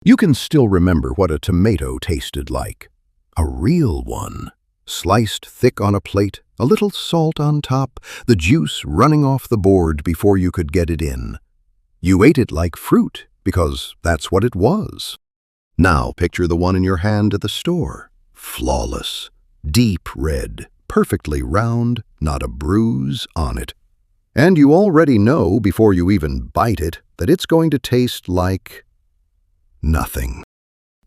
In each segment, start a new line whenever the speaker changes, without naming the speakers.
You can still remember what a tomato tasted like. A real one. Sliced thick on a plate, a little salt on top, the juice running off the board before you could get it in. You ate it like fruit because that's what it was. Now picture the one in your hand at the store. Flawless, deep red, perfectly round, not a bruise on it. And you already know before you even bite it that it's going to taste like nothing.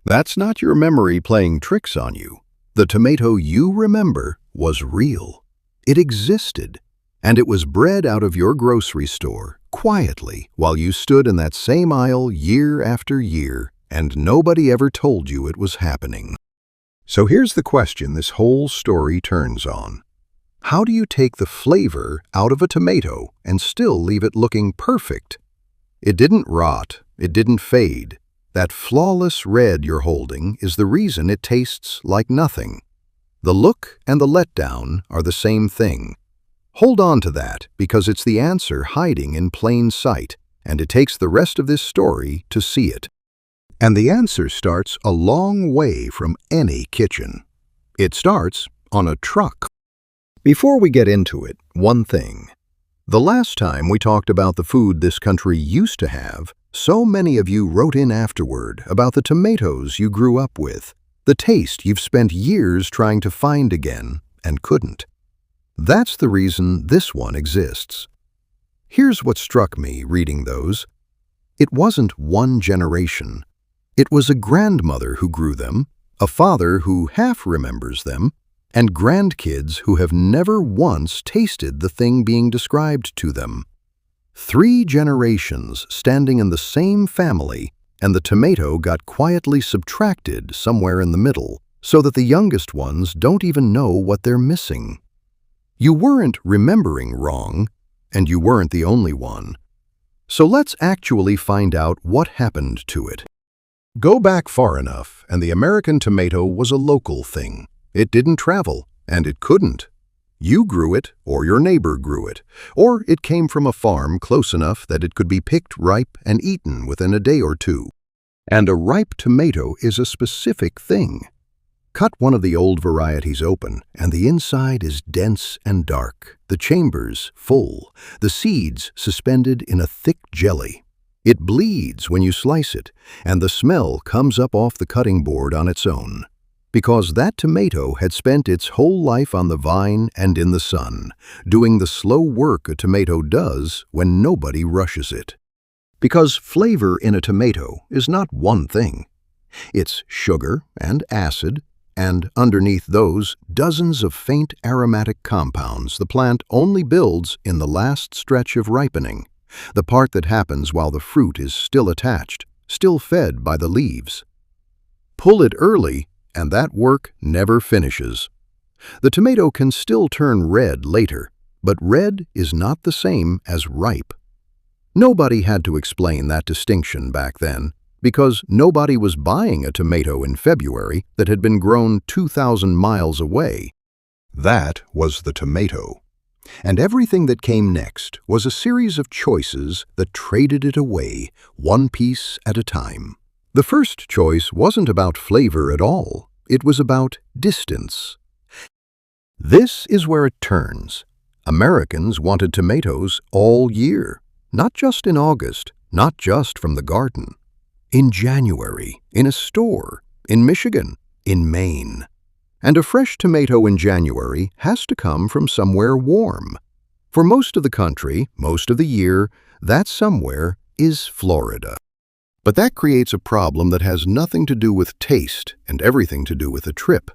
That's not your memory playing tricks on you. The tomato you remember was real. It existed, and it was bred out of your grocery store, quietly, while you stood in that same aisle year after year, and nobody ever told you it was happening. So here's the question this whole story turns on. How do you take the flavor out of a tomato and still leave it looking perfect? It didn't rot, it didn't fade. That flawless red you're holding is the reason it tastes like nothing. The look and the letdown are the same thing. Hold on to that because it's the answer hiding in plain sight, and it takes the rest of this story to see it. And the answer starts a long way from any kitchen. It starts on a truck. Before we get into it, one thing. The last time we talked about the food this country used to have, so many of you wrote in afterward about the tomatoes you grew up with, the taste you've spent years trying to find again and couldn't. That's the reason this one exists. Here's what struck me reading those. It wasn't one generation. It was a grandmother who grew them, a father who half remembers them, and grandkids who have never once tasted the thing being described to them. 3 generations standing in the same family, and the tomato got quietly subtracted somewhere in the middle, so that the youngest ones don't even know what they're missing. You weren't remembering wrong, and you weren't the only one. So let's actually find out what happened to it. Go back far enough, and the American tomato was a local thing. It didn't travel, and it couldn't. You grew it, or your neighbor grew it, or it came from a farm close enough that it could be picked ripe and eaten within a day or two. And a ripe tomato is a specific thing. Cut one of the old varieties open, and the inside is dense and dark, the chambers full, the seeds suspended in a thick jelly. It bleeds when you slice it, and the smell comes up off the cutting board on its own. Because that tomato had spent its whole life on the vine and in the sun, doing the slow work a tomato does when nobody rushes it. Because flavor in a tomato is not one thing. It's sugar and acid, and underneath those, dozens of faint aromatic compounds the plant only builds in the last stretch of ripening, the part that happens while the fruit is still attached, still fed by the leaves. Pull it early, and that work never finishes. The tomato can still turn red later, but red is not the same as ripe. Nobody had to explain that distinction back then, because nobody was buying a tomato in February that had been grown 2,000 miles away. That was the tomato. And everything that came next was a series of choices that traded it away, one piece at a time. The first choice wasn't about flavor at all. It was about distance. This is where it turns. Americans wanted tomatoes all year, not just in August, not just from the garden. In January, in a store, in Michigan, in Maine. And a fresh tomato in January has to come from somewhere warm. For most of the country, most of the year, that somewhere is Florida. But that creates a problem that has nothing to do with taste and everything to do with the trip.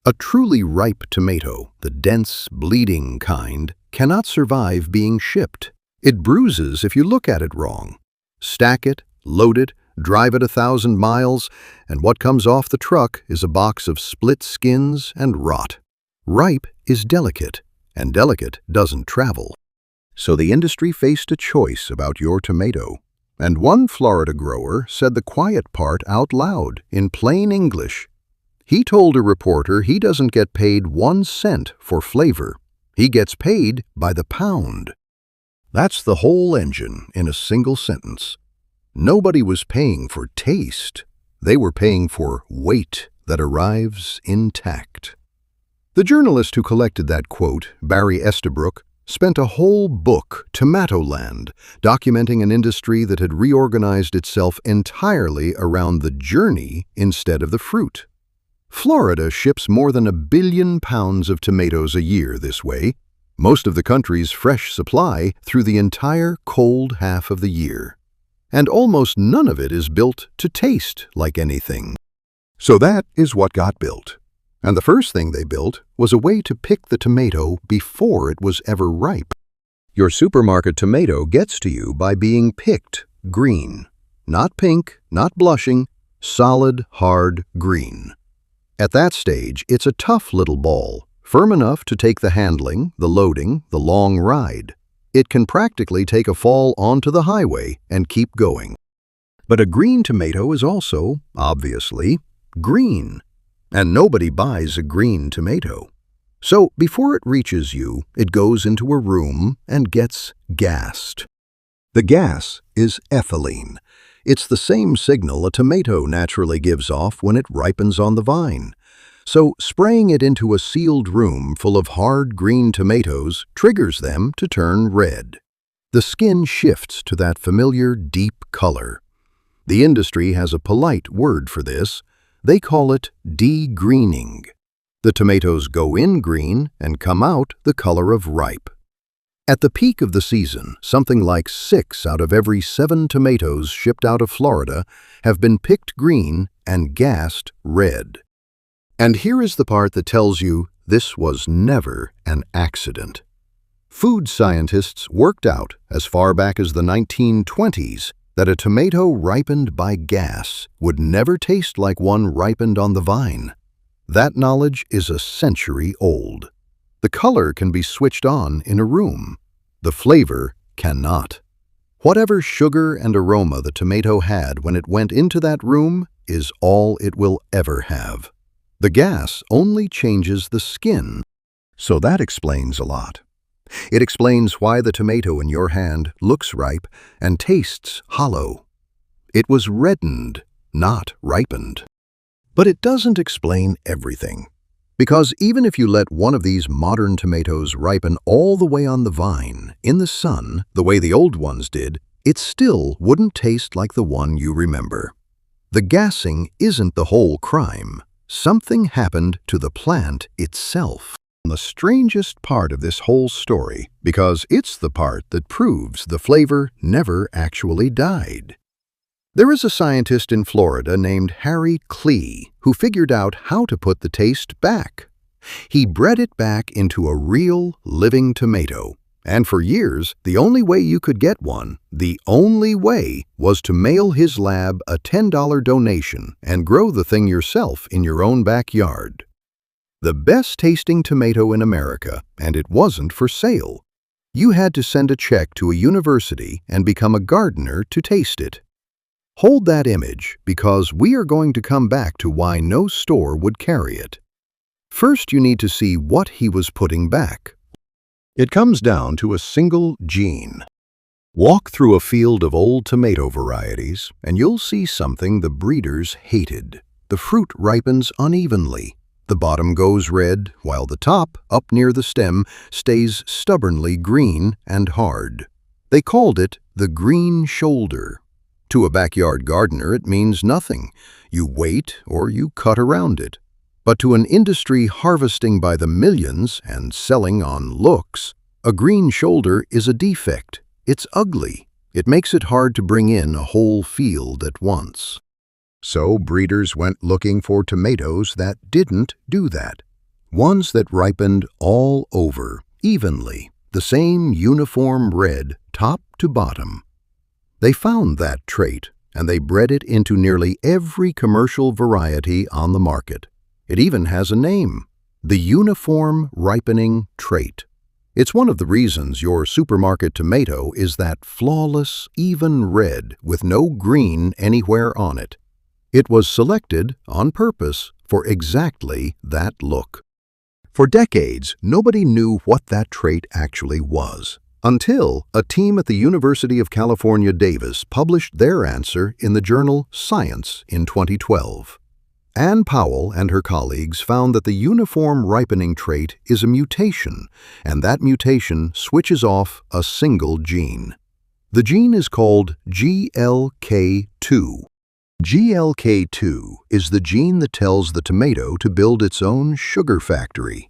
A truly ripe tomato, the dense, bleeding kind, cannot survive being shipped. It bruises if you look at it wrong. Stack it, load it, drive it 1,000 miles, and what comes off the truck is a box of split skins and rot. Ripe is delicate, and delicate doesn't travel. So the industry faced a choice about your tomato. And one Florida grower said the quiet part out loud in plain English. He told a reporter he doesn't get paid 1 cent for flavor. He gets paid by the pound. That's the whole engine in a single sentence. Nobody was paying for taste. They were paying for weight that arrives intact. The journalist who collected that quote, Barry Estabrook, spent a whole book, Tomatoland, documenting an industry that had reorganized itself entirely around the journey instead of the fruit. Florida ships more than 1 billion pounds of tomatoes a year this way, most of the country's fresh supply through the entire cold half of the year. And almost none of it is built to taste like anything. So that is what got built. And the first thing they built was a way to pick the tomato before it was ever ripe. Your supermarket tomato gets to you by being picked green. Not pink, not blushing, solid, hard green. At that stage, it's a tough little ball, firm enough to take the handling, the loading, the long ride. It can practically take a fall onto the highway and keep going. But a green tomato is also, obviously, green. And nobody buys a green tomato. So before it reaches you, it goes into a room and gets gassed. The gas is ethylene. It's the same signal a tomato naturally gives off when it ripens on the vine. So spraying it into a sealed room full of hard green tomatoes triggers them to turn red. The skin shifts to that familiar deep color. The industry has a polite word for this. They call it degreening. The tomatoes go in green and come out the color of ripe. At the peak of the season, something like 6 out of every 7 tomatoes shipped out of Florida have been picked green and gassed red. And here is the part that tells you this was never an accident. Food scientists worked out as far back as the 1920s that a tomato ripened by gas would never taste like one ripened on the vine. That knowledge is a century old. The color can be switched on in a room. The flavor cannot. Whatever sugar and aroma the tomato had when it went into that room is all it will ever have. The gas only changes the skin, so that explains a lot. It explains why the tomato in your hand looks ripe and tastes hollow. It was reddened, not ripened. But it doesn't explain everything. Because even if you let one of these modern tomatoes ripen all the way on the vine, in the sun, the way the old ones did, it still wouldn't taste like the one you remember. The gassing isn't the whole crime. Something happened to the plant itself. The strangest part of this whole story, because it's the part that proves the flavor never actually died. There is a scientist in Florida named Harry Klee who figured out how to put the taste back. He bred it back into a real, living tomato. And for years, the only way you could get one, the only way, was to mail his lab a $10 donation and grow the thing yourself in your own backyard. The best-tasting tomato in America, and it wasn't for sale. You had to send a check to a university and become a gardener to taste it. Hold that image, because we are going to come back to why no store would carry it. First, you need to see what he was putting back. It comes down to a single gene. Walk through a field of old tomato varieties, and you'll see something the breeders hated. The fruit ripens unevenly. The bottom goes red, while the top, up near the stem, stays stubbornly green and hard. They called it the green shoulder. To a backyard gardener, it means nothing. You wait or you cut around it. But to an industry harvesting by the millions and selling on looks, a green shoulder is a defect. It's ugly. It makes it hard to bring in a whole field at once. So breeders went looking for tomatoes that didn't do that. Ones that ripened all over, evenly, the same uniform red, top to bottom. They found that trait, and they bred it into nearly every commercial variety on the market. It even has a name, the uniform ripening trait. It's one of the reasons your supermarket tomato is that flawless, even red with no green anywhere on it. It was selected on purpose for exactly that look. For decades, nobody knew what that trait actually was. Until a team at the University of California, Davis published their answer in the journal Science in 2012. Ann Powell and her colleagues found that the uniform ripening trait is a mutation, and that mutation switches off a single gene. The gene is called GLK2. GLK2 is the gene that tells the tomato to build its own sugar factory.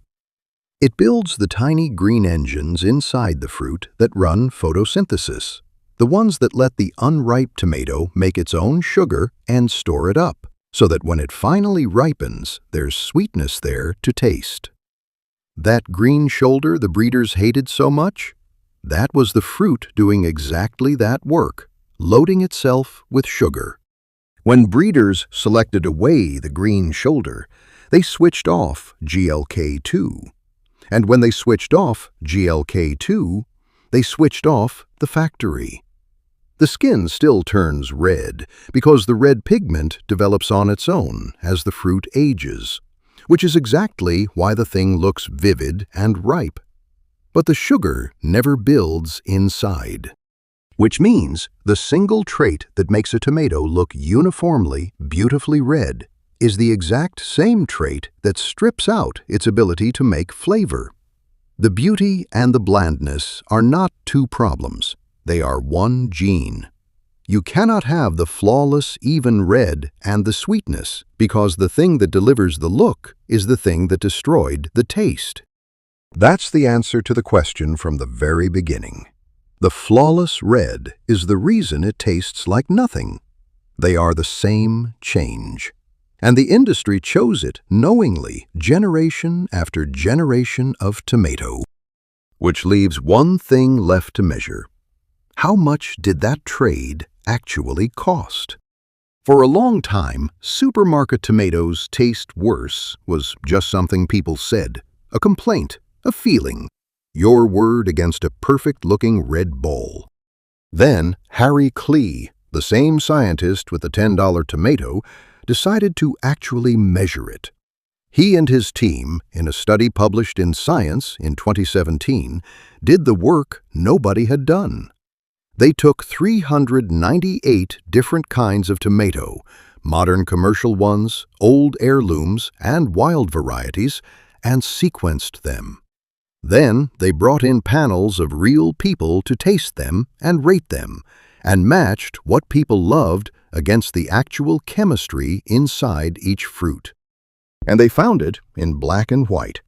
It builds the tiny green engines inside the fruit that run photosynthesis, the ones that let the unripe tomato make its own sugar and store it up, so that when it finally ripens, there's sweetness there to taste. That green shoulder the breeders hated so much? That was the fruit doing exactly that work, loading itself with sugar. When breeders selected away the green shoulder, they switched off GLK2. And when they switched off GLK2, they switched off the factory. The skin still turns red because the red pigment develops on its own as the fruit ages, which is exactly why the thing looks vivid and ripe. But the sugar never builds inside, which means the single trait that makes a tomato look uniformly, beautifully red is the exact same trait that strips out its ability to make flavor. The beauty and the blandness are not two problems. They are one gene. You cannot have the flawless, even red and the sweetness because the thing that delivers the look is the thing that destroyed the taste. That's the answer to the question from the very beginning. The flawless red is the reason it tastes like nothing. They are the same change. And the industry chose it knowingly, generation after generation of tomato. Which leaves one thing left to measure. How much did that trade actually cost? For a long time, supermarket tomatoes taste worse was just something people said, a complaint, a feeling, your word against a perfect-looking red bowl. Then Harry Klee, the same scientist with the $10 tomato, decided to actually measure it. He and his team, in a study published in Science in 2017, did the work nobody had done. They took 398 different kinds of tomato, modern commercial ones, old heirlooms, and wild varieties, and sequenced them. Then they brought in panels of real people to taste them and rate them, and matched what people loved against the actual chemistry inside each fruit. And they found it in black and white.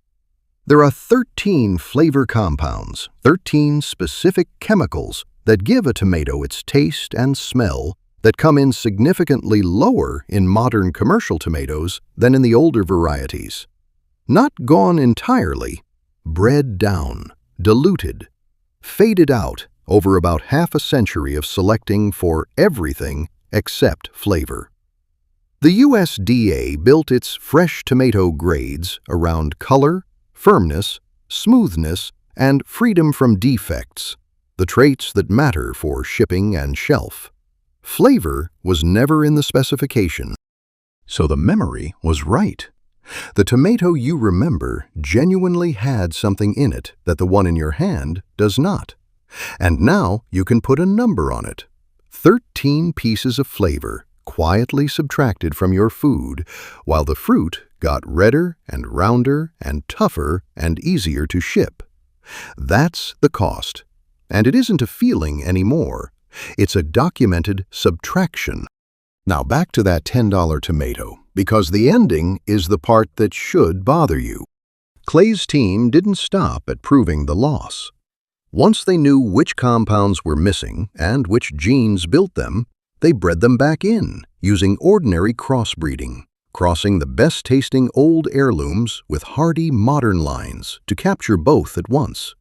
There are 13 flavor compounds, 13 specific chemicals that give a tomato its taste and smell that come in significantly lower in modern commercial tomatoes than in the older varieties. Not gone entirely, bred down, diluted, faded out over about half a century of selecting for everything except flavor. The USDA built its fresh tomato grades around color, firmness, smoothness, and freedom from defects, the traits that matter for shipping and shelf. Flavor was never in the specification. So the memory was right. The tomato you remember genuinely had something in it that the one in your hand does not. And now you can put a number on it. 13 pieces of flavor quietly subtracted from your food, while the fruit got redder and rounder and tougher and easier to ship. That's the cost. And it isn't a feeling anymore. It's a documented subtraction. Now back to that $10 tomato, because the ending is the part that should bother you. Klee's team didn't stop at proving the loss. Once they knew which compounds were missing and which genes built them, they bred them back in, using ordinary crossbreeding, crossing the best-tasting old heirlooms with hardy modern lines to capture both at once.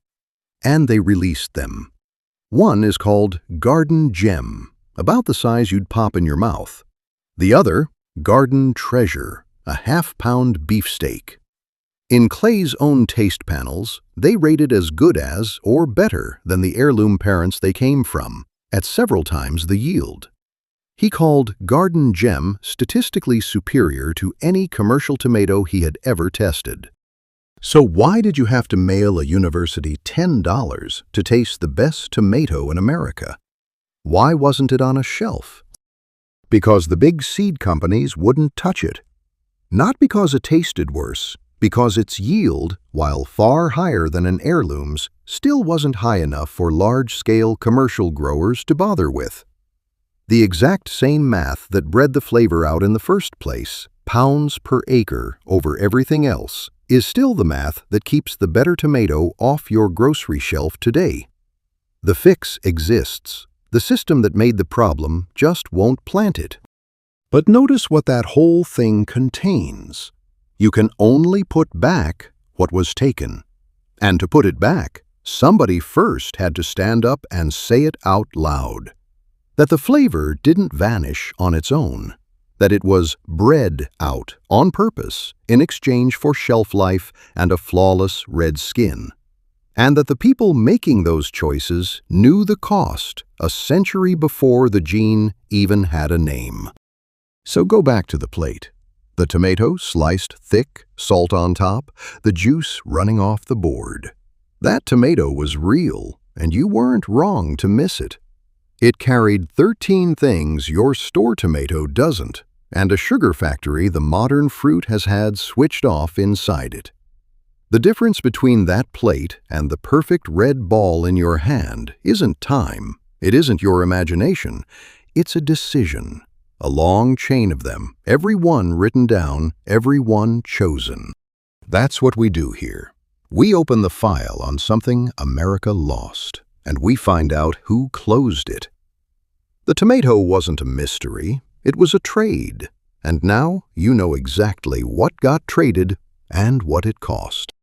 And they released them. One is called Garden Gem, about the size you'd pop in your mouth. The other, Garden Treasure, a half-pound beefsteak. In Klee's own taste panels, they rated as good as or better than the heirloom parents they came from, at several times the yield. He called Garden Gem statistically superior to any commercial tomato he had ever tested. So why did you have to mail a university $10 to taste the best tomato in America? Why wasn't it on a shelf? Because the big seed companies wouldn't touch it. Not because it tasted worse, because its yield, while far higher than an heirloom's, still wasn't high enough for large-scale commercial growers to bother with. The exact same math that bred the flavor out in the first place, pounds per acre over everything else, is still the math that keeps the better tomato off your grocery shelf today. The fix exists. The system that made the problem just won't plant it. But notice what that whole thing contains. You can only put back what was taken. And to put it back, somebody first had to stand up and say it out loud. That the flavor didn't vanish on its own. That it was bred out on purpose in exchange for shelf life and a flawless red skin. And that the people making those choices knew the cost a century before the gene even had a name. So go back to the plate. The tomato sliced thick, salt on top, the juice running off the board. That tomato was real, and you weren't wrong to miss it. It carried 13 things your store tomato doesn't, and a sugar factory the modern fruit has had switched off inside it. The difference between that plate and the perfect red ball in your hand isn't time, it isn't your imagination, it's a decision. A long chain of them, every one written down, every one chosen. That's what we do here. We open the file on something America lost, and we find out who closed it. The tomato wasn't a mystery. It was a trade, and now you know exactly what got traded and what it cost.